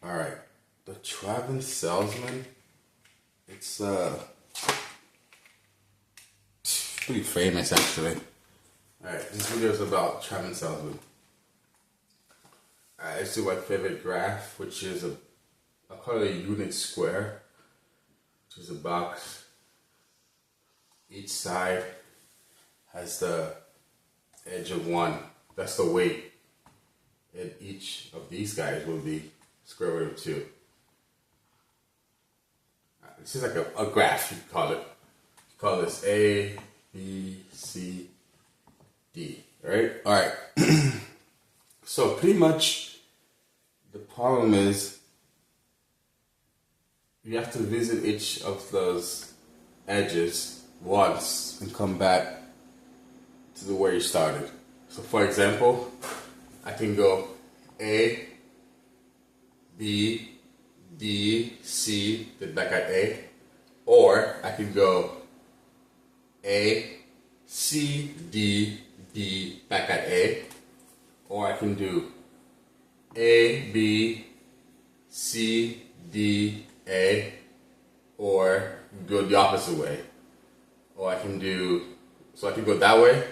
All right, the traveling salesman. It's pretty famous actually. All right, this video is about traveling salesman. All right, let's do my favorite graph, which is I call it a unit square, which is a box. Each side has the edge of 1. That's the weight. And each of these guys will be square root of 2. This is like a graph, you call it. You call this A, B, C, D, right? All right. So pretty much the problem is you have to visit each of those edges once and come back to the where you started. So for example, I can go A, B, D, C, then back at A, or I can go A, C, D, D, back at A, or I can do A, B, C, D, A, or go the opposite way. Or I can do, so I can go that way,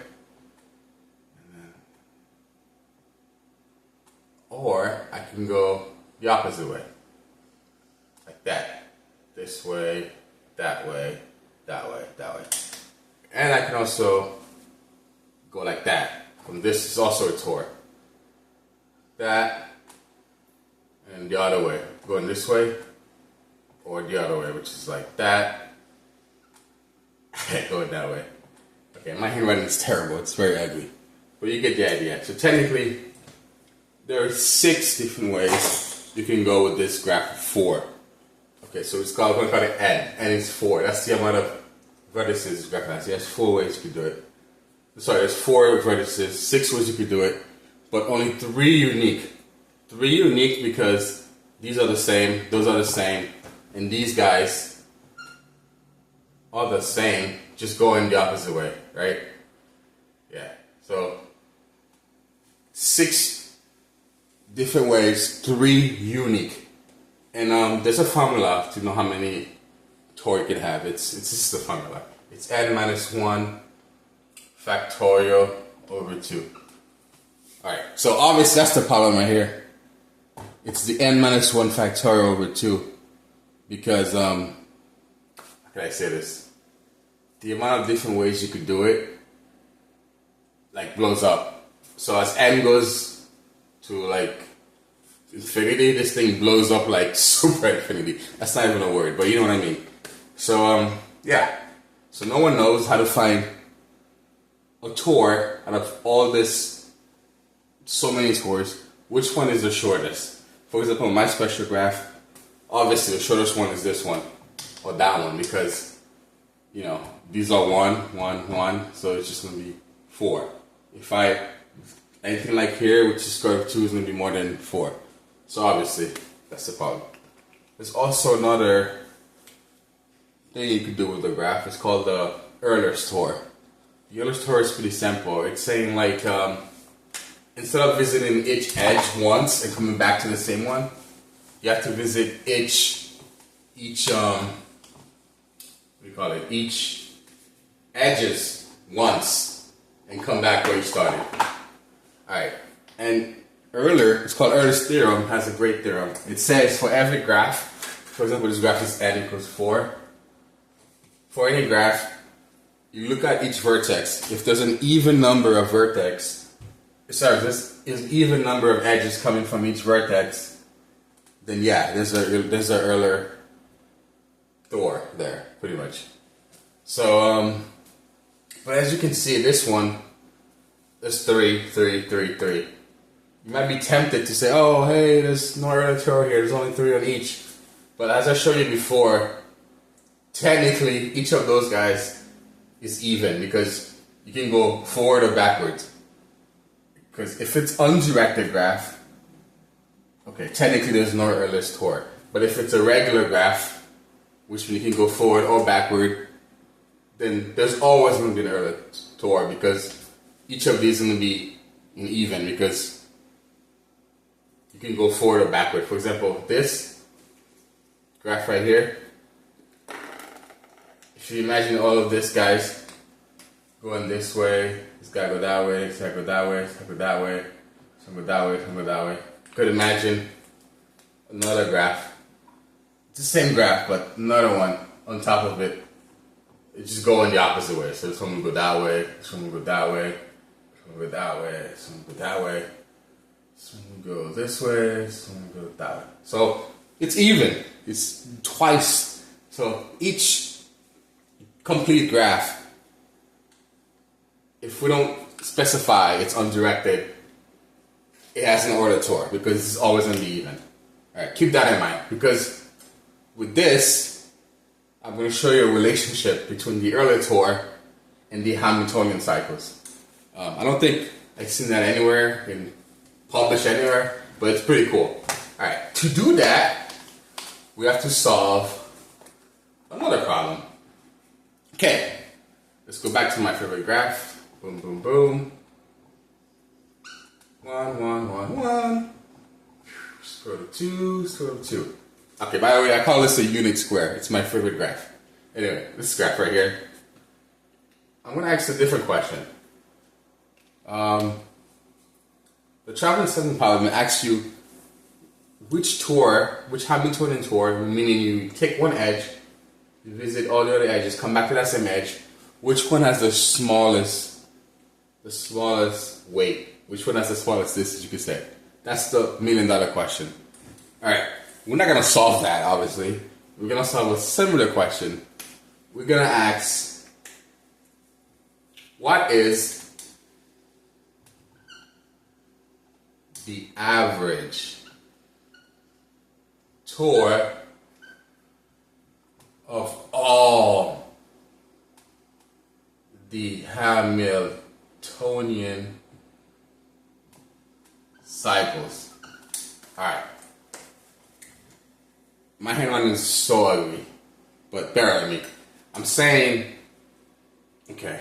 or I can go the opposite way. Like that. This way, that way, that way, that way. And I can also go like that. From this is also a tour. That, and the other way. Going this way, or the other way, which is like that. Going that way. Okay, my handwriting is terrible. It's very ugly. But you get the idea. So technically, there are 6 different ways you can go with this graph of 4. Okay, so we're going to call it n. N is 4. That's the amount of vertices this graph has. There's 4 ways you can do it. Sorry, there's 4 vertices, 6 ways you could do it, but only 3 unique. 3 unique because these are the same, those are the same, and these guys are the same, just going the opposite way, right? Yeah, so 6 different ways, 3 unique. And there's a formula to know how many tor you can have. It's just the formula. It's n minus 1 factorial over 2. Alright, so obviously that's the problem right here. It's the n minus 1 factorial over 2. Because, how can I say this? The amount of different ways you could do it, like, blows up. So as n goes to, like, infinity, this thing blows up like super infinity. That's not even a word, but you know what I mean. So, yeah. So no one knows how to find a tor out of all this, so many tors. Which one is the shortest? For example, my special graph, obviously the shortest one is this one, or that one, because, you know, these are 1, 1, 1, so it's just going to be 4. If anything like here, which is square root of 2, is going to be more than 4. So obviously, that's the problem. There's also another thing you can do with the graph. It's called the Euler's tor. The Euler's tor is pretty simple. It's saying like, instead of visiting each edge once and coming back to the same one, you have to visit each edges once and come back where you started. Alright, and Euler, it's called Euler's theorem, has a great theorem. It says for every graph, for example, this graph is n equals 4. For any graph, you look at each vertex. If there's an even number of even number of edges coming from each vertex, then yeah, there's a Euler tor there, pretty much. So, but as you can see, this one, there's 3, 3, 3, 3. You might be tempted to say, oh, hey, there's no Euler tor here, there's only 3 on each. But as I showed you before, technically, each of those guys is even because you can go forward or backwards. Because if it's undirected graph, okay, technically there's no Euler's tor. But if it's a regular graph, which means you can go forward or backward, then there's always going to be an Euler's tor because each of these is going to be an even because you can go forward or backward. For example, this graph right here, if you imagine all of this guys going this way, this guy go that way, this guy go that way, this guy go that way, some go that way, some go that way. Could imagine another graph. It's the same graph, but another one on top of it. It just go in the opposite way. So this one will go that way, this one will go that way, this one will go that way, this one will go that way, this one will go this way, this one will go that way. So it's even. It's twice. So each complete graph, if we don't specify it's undirected, it has an order tore because it's always going to be even. Alright, keep that in mind because with this, I'm going to show you a relationship between the Euler tore and the Hamiltonian cycles. I don't think I've seen that anywhere, in published anywhere, but it's pretty cool. Alright, to do that, we have to solve another problem. Okay, let's go back to my favorite graph. Boom, boom, boom. 1, 1, 1, 1. Square root of 2, square root of 2. Okay, by the way, I call this a unit square. It's my favorite graph. Anyway, this graph right here. I'm going to ask a different question. The traveling salesman problem asks you which Hamiltonian tore, meaning you take one edge, you visit all the other edges, come back to that same edge, which one has the smallest weight? Which one has the smallest distance, you could say? That's the $1,000,000 question. Alright, we're not going to solve that, obviously. We're going to solve a similar question. We're going to ask, what is the average tore of all the Hamiltonian cycles? Alright. My handwriting is so ugly, but bear with me. I'm saying, okay,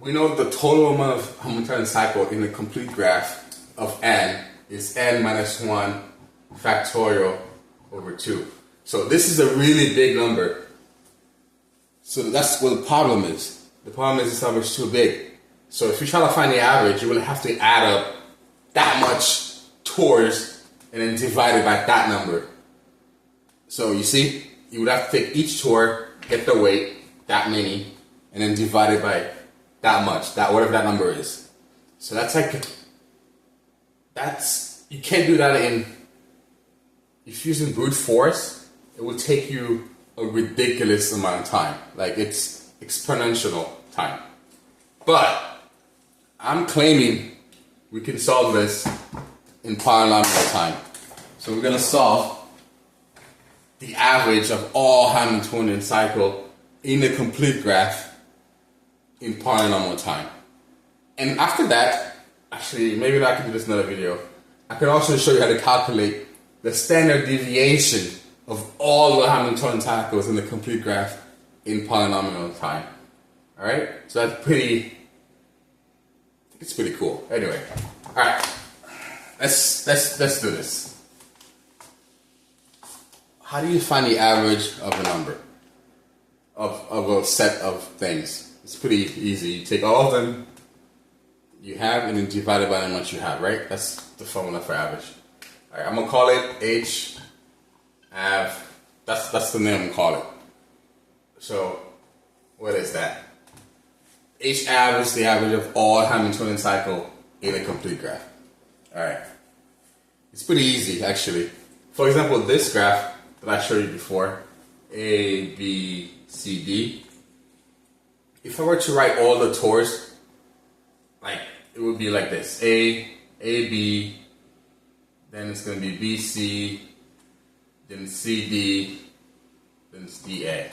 we know the total amount of Hamiltonian cycle in the complete graph of n is n minus 1 factorial over 2. So this is a really big number. So that's what the problem is. The problem is this number is too big. So if you try to find the average, you will have to add up that much tores and then divide it by that number. So you see, you would have to take each tore, get the weight, that many, and then divide it by that much, that whatever that number is. So that's like, you can't do that if using brute force, it will take you a ridiculous amount of time. Like it's exponential time. But I'm claiming we can solve this in polynomial time. So we're going to solve the average of all Hamiltonian cycle in the complete graph in polynomial time. And after that, actually, maybe I can do this in another video. I can also show you how to calculate the standard deviation of all the Hamiltonian cycles in the complete graph in polynomial time. Alright? So that's it's pretty cool. Anyway. Alright. Let's do this. How do you find the average of a number? Of a set of things? It's pretty easy. You take all of them you have and then divide it by how much you have, right? That's the formula for average. Alright, I'm gonna call it H av. That's the name I'm gonna call it. So what is that? H av is the average of all Hamiltonian cycle in a complete graph. Alright. It's pretty easy actually. For example, this graph that I showed you before, A, B, C, D. If I were to write all the tores, like it would be like this: A, B, then it's going to be B, C, then C, D, then it's D, A.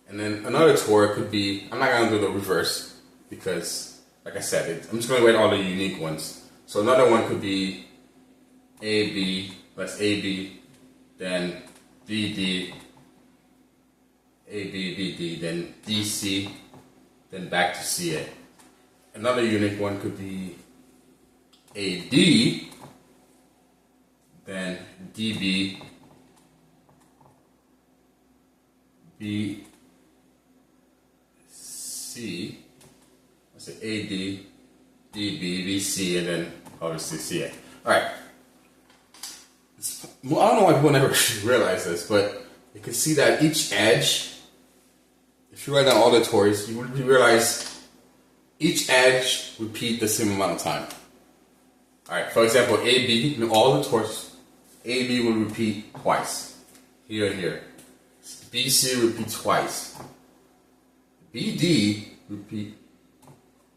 And then another tore could be, I'm not going to do the reverse because, like I said, I'm just going to write all the unique ones. So another one could be A, B, that's A, B, then D, D, A, B, B, D, then D, C, then back to C, A. Another unique one could be AD, then DB, BC, let's say AD, DB, BC, and then obviously CA. Alright. I don't know why people never realize this, but you can see that each edge, if you write down all the tors, you realize each edge repeat the same amount of time. Alright, for example, AB, in all the tors, AB will repeat twice. Here and here. BC repeat twice. BD repeat,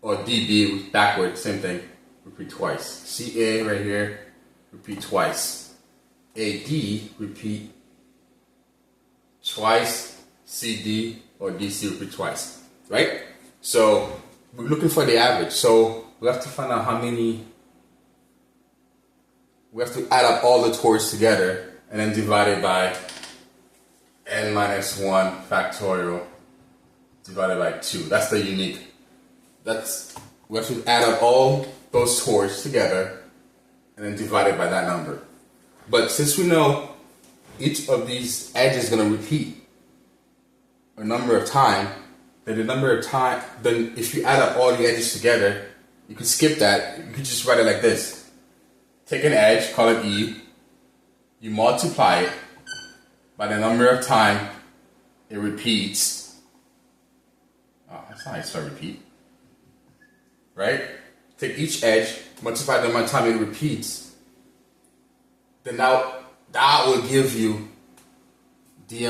or DB backwards, same thing, repeat twice. CA right here, repeat twice. AD repeat twice. CD or DC repeat twice. Right? So we're looking for the average. So we have to find out how many. We have to add up all the tors together and then divide it by n minus 1 factorial divided by 2. That's the unique. We have to add up all those tors together and then divide it by that number. But since we know each of these edges is going to repeat a number of times, then if you add up all the edges together, you can skip that. You could just write it like this. Take an edge, call it E, you multiply it by the number of time it repeats. Oh, that's not how you spell repeat. Right? Take each edge, multiply the amount of time it repeats. Then that will give you the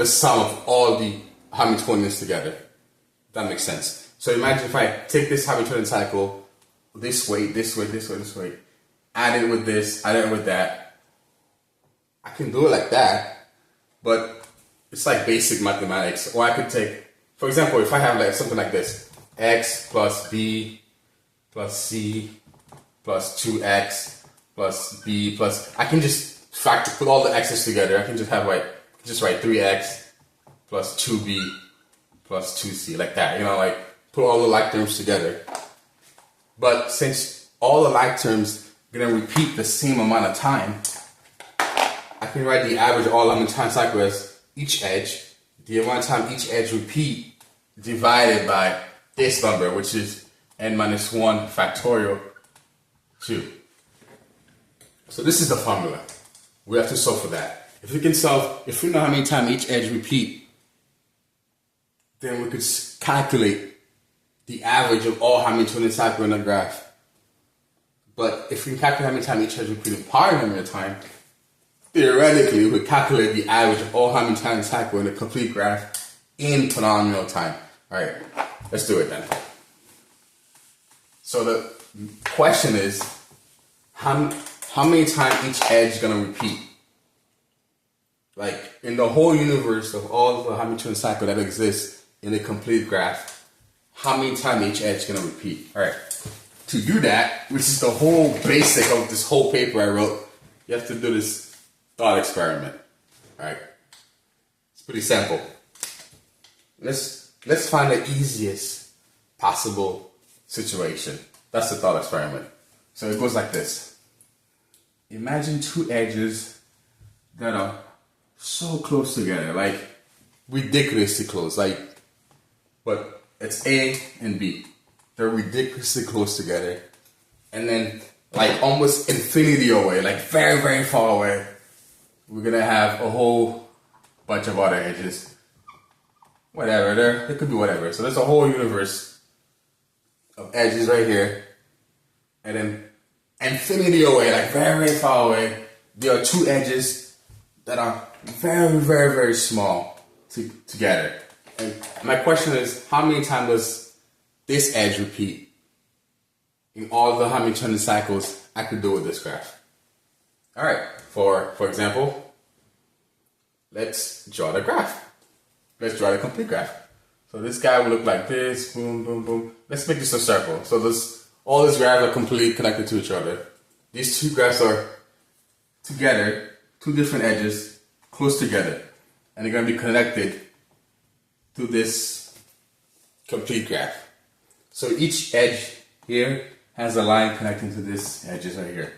sum of all the Hamiltonians together. If that makes sense. So imagine if I take this Hamiltonian cycle this way, add it with this, add it with that. I can do it like that, but it's like basic mathematics. Or I could take, for example, if I have like something like this, x plus b plus c plus 2x plus b plus, I can just put all the x's together. I can just write 3x plus 2b plus 2c, like that. Like put all the like terms together. But since all the like terms are going to repeat the same amount of time, I can write the average of all Hamiltonian cycle as each edge, the amount of time each edge repeat, divided by this number, which is n minus 1 factorial 2. So this is the formula. We have to solve for that. If we know how many times each edge repeat, then we could calculate the average of all Hamiltonian cycles in a graph. But if we calculate how many times each edge repeats in part number of time, theoretically we calculate the average of all Hamiltonian cycles in a complete graph in polynomial time. Alright, let's do it then. So the question is, how many times each edge is going to repeat? Like in the whole universe of all the Hamiltonian cycles that exist in a complete graph, how many times each edge is going to repeat? Alright, to do that, which is the whole basic of this whole paper I wrote, you have to do this thought experiment. Alright, it's pretty simple. Let's find the easiest possible situation. That's the thought experiment. So it goes like this. Imagine two edges that are so close together, like ridiculously close, but it's A and B. They're ridiculously close together. And then like almost infinity away, like very, very far away, we're gonna have a whole bunch of other edges. Whatever, it could be whatever. So there's a whole universe of edges right here. And then infinity away, like very, very far away, there are two edges that are very, very, very small together. And my question is, how many times does this edge repeat in all the Hamiltonian cycles I could do with this graph? Alright, for example, let's draw the graph. Let's draw the complete graph. So this guy will look like this, boom, boom, boom. Let's make this a circle. So all these graphs are completely connected to each other. These two graphs are together, two different edges, close together. And they're going to be connected to this complete graph. So each edge here has a line connecting to this edges right here.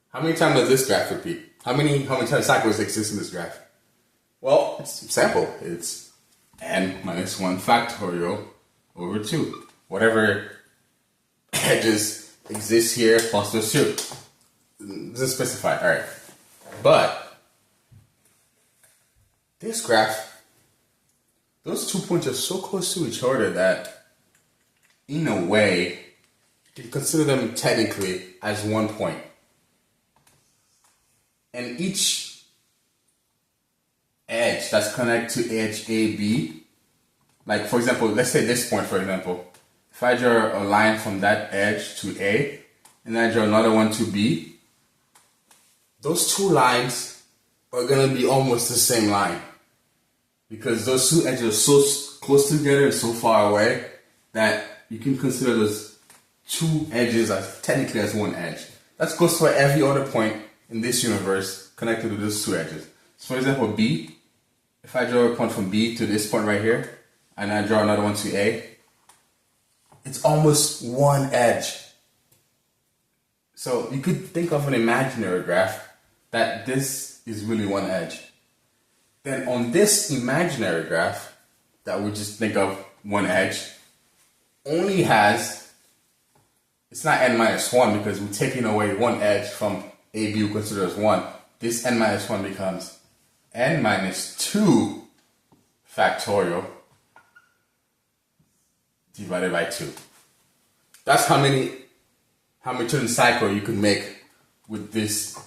How many times does this graph repeat? How many times cycles exist in this graph? Well, it's simple. It's n minus 1 factorial over 2. Whatever edges exist here plus those 2. This is specified, alright. But this graph, those 2 points are so close to each other that in a way, you can consider them technically as 1 point. And each edge that's connected to edge AB, like for example, let's say this point for example, if I draw a line from that edge to A, and I draw another one to B, those 2 lines are going to be almost the same line. Because those 2 edges are so close together and so far away that you can consider those 2 edges as technically as 1 edge. That goes for every other point in this universe connected to those 2 edges. So for example, B, if I draw a point from B to this point right here, and I draw another one to A, it's almost 1 edge. So you could think of an imaginary graph that this is really 1 edge. Then on this imaginary graph that we just think of 1 edge, only has, it's not n minus 1 because we're taking away 1 edge from AB we consider as 1. This n minus 1 becomes n minus 2 factorial divided by 2. That's how many Hamiltonian cycle you can make with this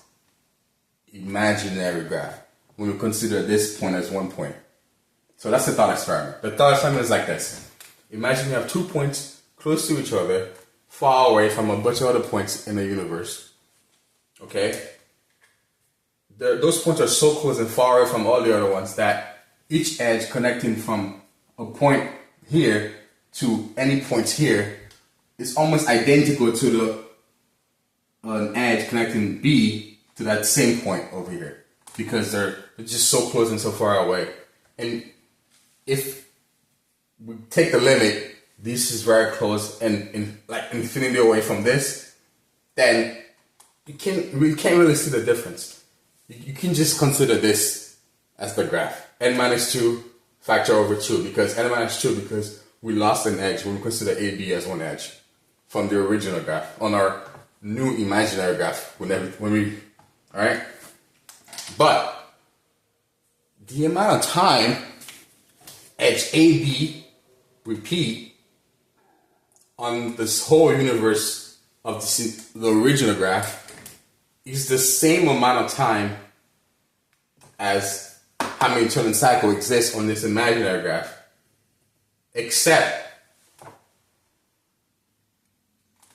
imaginary graph when we consider this point as 1 point. So that's the thought experiment. The thought experiment is like this. Imagine you have 2 points close to each other, far away from a bunch of other points in the universe. Okay? Those points are so close and far away from all the other ones that each edge connecting from a point here to any point here is almost identical to an edge connecting B to that same point over here, because they're just so close and so far away. And if we take the limit, this is very close and like infinity away from this, then we can't really see the difference. You can just consider this as the graph. N minus 2 factor over 2, because n minus 2 because we lost an edge when we consider AB as 1 edge from the original graph on our new imaginary graph alright? But the amount of time edge AB repeat on this whole universe of the original graph is the same amount of time as Hamiltonian cycle exists on this imaginary graph, except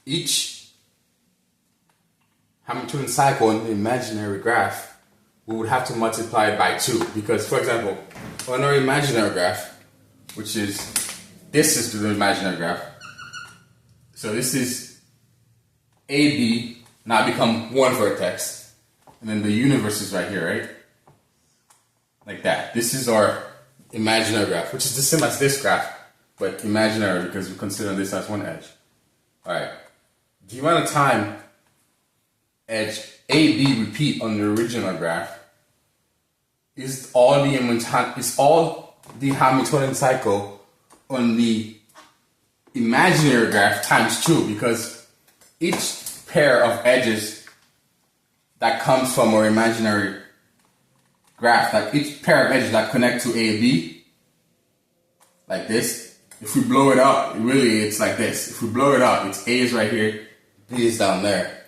each Hamiltonian cycle on the imaginary graph, we would have to multiply it by 2. Because, for example, on our imaginary graph, which is, this is the imaginary graph. So this is AB, now become 1 vertex. And then the universe is right here, right? Like that. This is our imaginary graph, which is the same as this graph, but imaginary because we consider this as 1 edge. Alright. The amount of time edge AB repeat on the original graph is all the Hamiltonian cycle on the imaginary graph times 2, because each pair of edges that comes from our imaginary graph, like each pair of edges that connect to AB, like this, if we blow it up, it's like this. If we blow it up, it's A is right here, B is down there.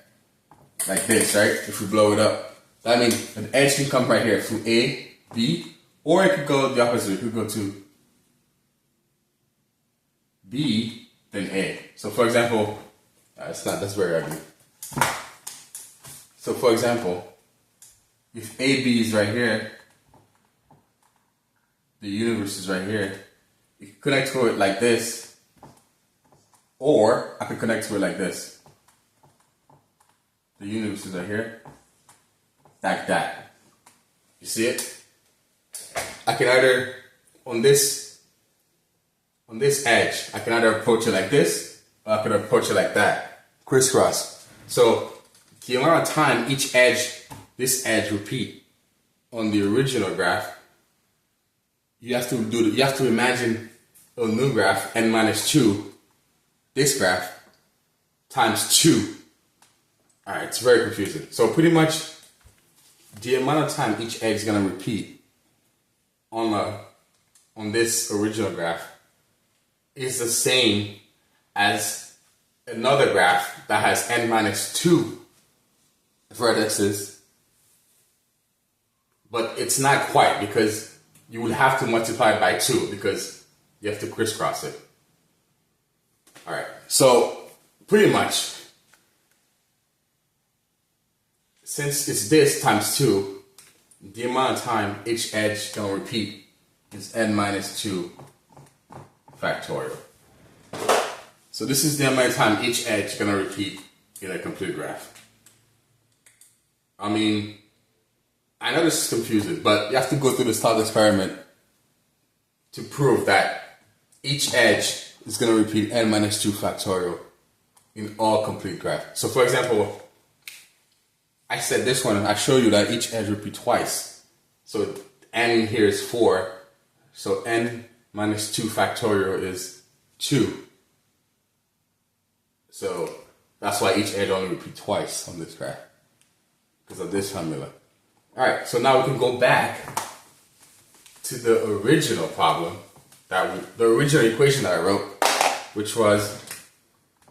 Like this, right? If we blow it up. That means an edge can come right here through A, B, or it could go the opposite. It could go to B, then A. So for example, that's very ugly. So for example, if AB is right here, the universe is right here, you can connect to it like this, or I could connect to it like this. The universe is right here, like that. You see it? I can either, on this on this edge, I can either approach it like this, or I can approach it like that, crisscross. So the amount of time each edge, this edge repeat on the original graph, you have to imagine a new graph, n minus 2, this graph, times 2. Alright, it's very confusing. So pretty much the amount of time each edge is going to repeat on this original graph is the same as another graph that has n minus 2 vertices, but it's not quite, because you would have to multiply it by 2 because you have to crisscross it. Alright, so pretty much, since it's this times 2, the amount of time each edge can repeat is n minus 2 factorial. So this is the amount of time each edge is going to repeat in a complete graph. I mean, I know this is confusing, but you have to go through this thought experiment to prove that each edge is going to repeat n minus 2 factorial in all complete graphs. So for example, I said this one, I show you that each edge repeats twice. So n in here is 4. So n minus 2 factorial is 2. So that's why each edge only repeats twice on this graph, because of this formula. Alright, so now we can go back to the original problem, the original equation that I wrote, which was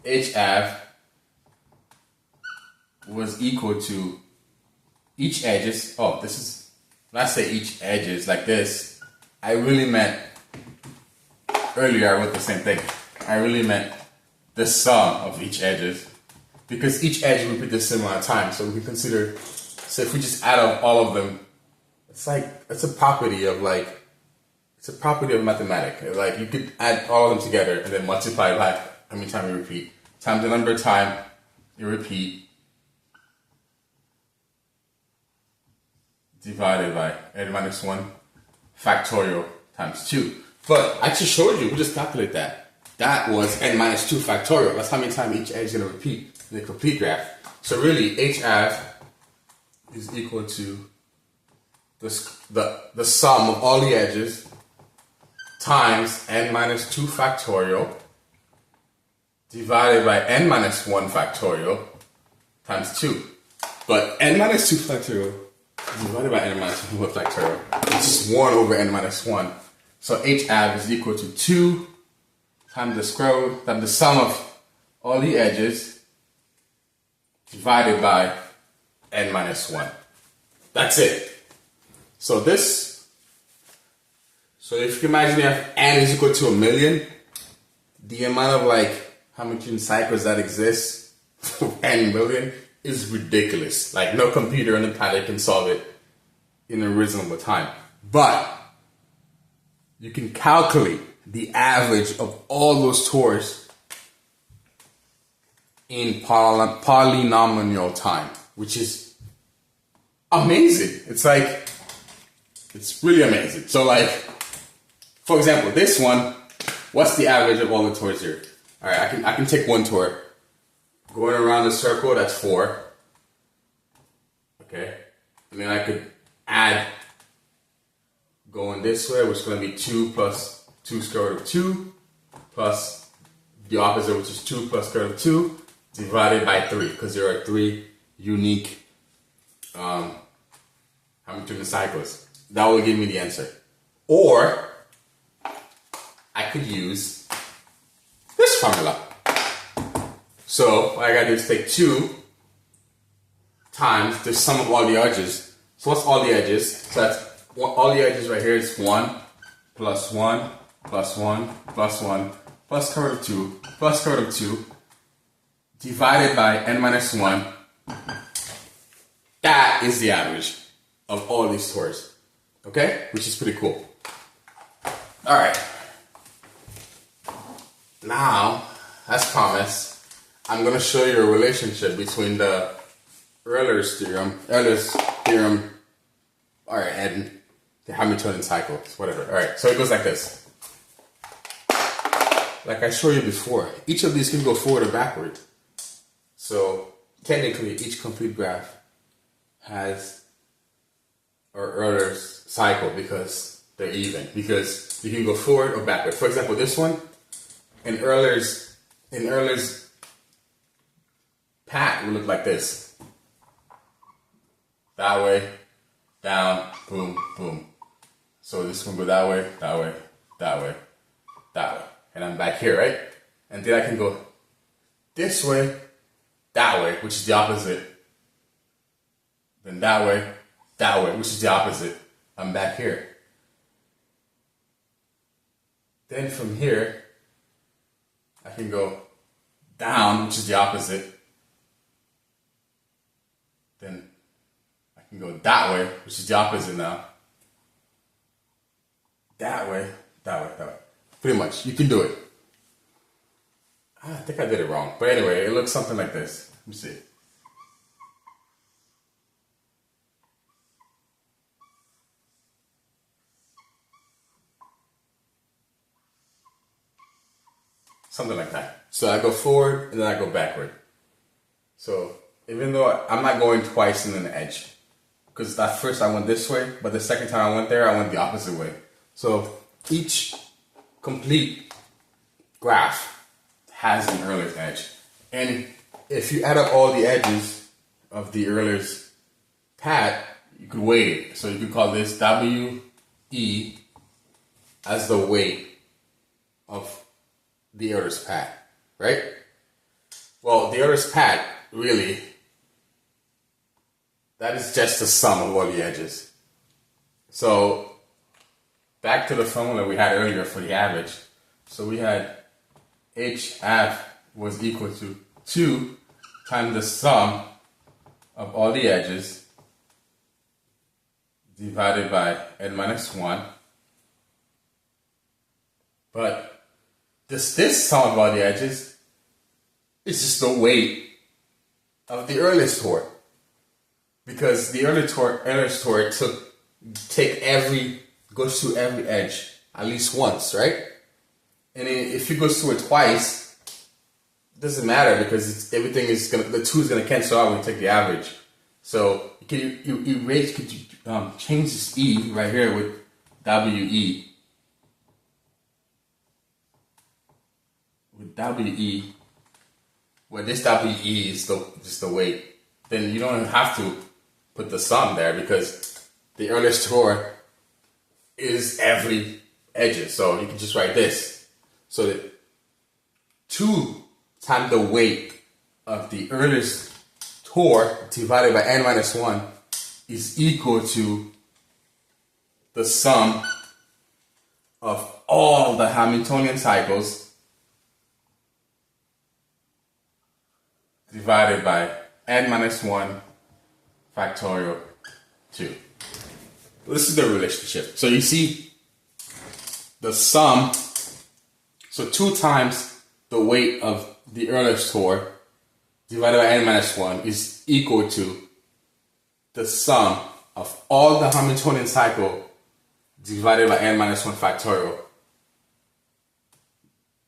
h av was equal to each edges. Oh, this is, when I say each edges like this, I really meant, earlier I wrote the same thing. I really meant the sum of each edges, because each edge repeats the same amount of time. So we can consider, so if we just add up all of them, it's a property of mathematics. Like you could add all of them together and then multiply by how many times you repeat, times the number of time you repeat, divided by n minus 1 factorial times 2. But I just showed you, we just calculate that. That was n minus 2 factorial. That's how many times each edge is going to repeat in a complete graph. So really, h av is equal to the sum of all the edges times n minus 2 factorial divided by n minus 1 factorial times 2. But n minus 2 factorial divided by n minus 1 factorial, it's just 1 over n minus 1. So h av is equal to 2 times the square root, times the sum of all the edges divided by n minus 1. That's it. So if you can imagine you have n is equal to 1,000,000, the amount of Hamiltonian cycles that exist for n million is ridiculous. Like no computer on the planet can solve it in a reasonable time. But you can calculate the average of all those tors in polynomial time, which is amazing. It's really amazing. So for example, this one, what's the average of all the tors here? All right, I can take one tor. Going around the circle, that's 4. Okay, and then I could add going this way, which is going to be 2 plus 2 square root of 2 plus the opposite, which is 2 plus square root of 2 divided by 3, because there are 3 unique Hamiltonian cycles. That will give me the answer. Or I could use this formula. So what I gotta do is take 2 times the sum of all the edges. So what's all the edges? So that's all the edges right here is 1 plus 1 plus 1 plus 1 plus square root of 2 plus square root of 2 divided by n minus 1. That is the average of all these tors. Okay? Which is pretty cool. Alright. Now, as promised, I'm going to show you a relationship between the Euler's theorem, alright, and the Hamiltonian cycles, whatever. Alright, so it goes like this. like I showed you before, each of these can go forward or backward. So technically, each complete graph has or Euler cycle because they're even. Because you can go forward or backward. For example, this one in Euler's path will look like this. That way, down, boom, boom. So this one go that way, that way, that way, that way. And I'm back here, right? And then I can go this way, that way, which is the opposite. Then that way, which is the opposite. I'm back here. Then from here, I can go down, which is the opposite. Then I can go that way, which is the opposite now. That way, that way, that way. Pretty much, you can do it. I think I did it wrong. But anyway, it looks something like this. Let me see. Something like that. So I go forward and then I go backward. So even though I'm not going twice in an edge, because at first I went this way, but the second time I went there, I went the opposite way. So each complete graph has an Euler's edge. And if you add up all the edges of the Euler's pad, you could weight it. So you could call this WE as the weight of the Euler's pad, right? Well, the Euler's pad, really, that is just the sum of all the edges. So back to the formula we had earlier for the average. So we had HF was equal to 2 times the sum of all the edges divided by n minus 1. But this sum of all the edges is just the weight of the Euler's torque. Because the Euler's torque goes through every edge at least once, right? And if it goes through it twice, it doesn't matter because the 2 is gonna cancel out when you take the average. So you change this E right here with WE. With WE, where this WE is just the weight, then you don't have to put the sum there because the Euler's torque is every edges. So you can just write this. So that 2 times the weight of the Euler's torque divided by n minus 1 is equal to the sum of all the Hamiltonian cycles divided by n minus 1 factorial 2. This is the relationship. So you see the sum, so 2 times the weight of the Euler's torque divided by n minus 1 is equal to the sum of all the Hamiltonian cycle divided by n minus 1 factorial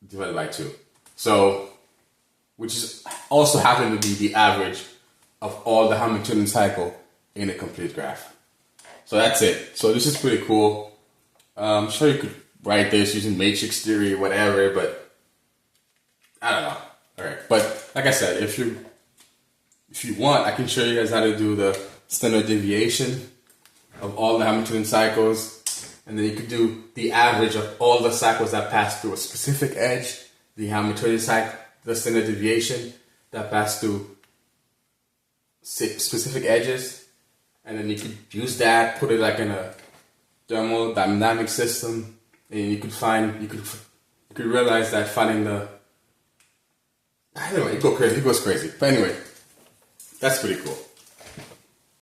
divided by 2. So, which is also happen to be the average of all the Hamiltonian cycle in a complete graph. So that's it. So this is pretty cool. I'm sure you could write this using matrix theory, whatever, but I don't know. All right, but like I said, if you want, I can show you guys how to do the standard deviation of all the Hamiltonian cycles, and then you could do the average of all the cycles that pass through a specific edge, the Hamiltonian cycle, the standard deviation that pass through specific edges, and then you could use that, put it like in a thermodynamic system, and you could realize that finding anyway, it goes crazy. But anyway, that's pretty cool.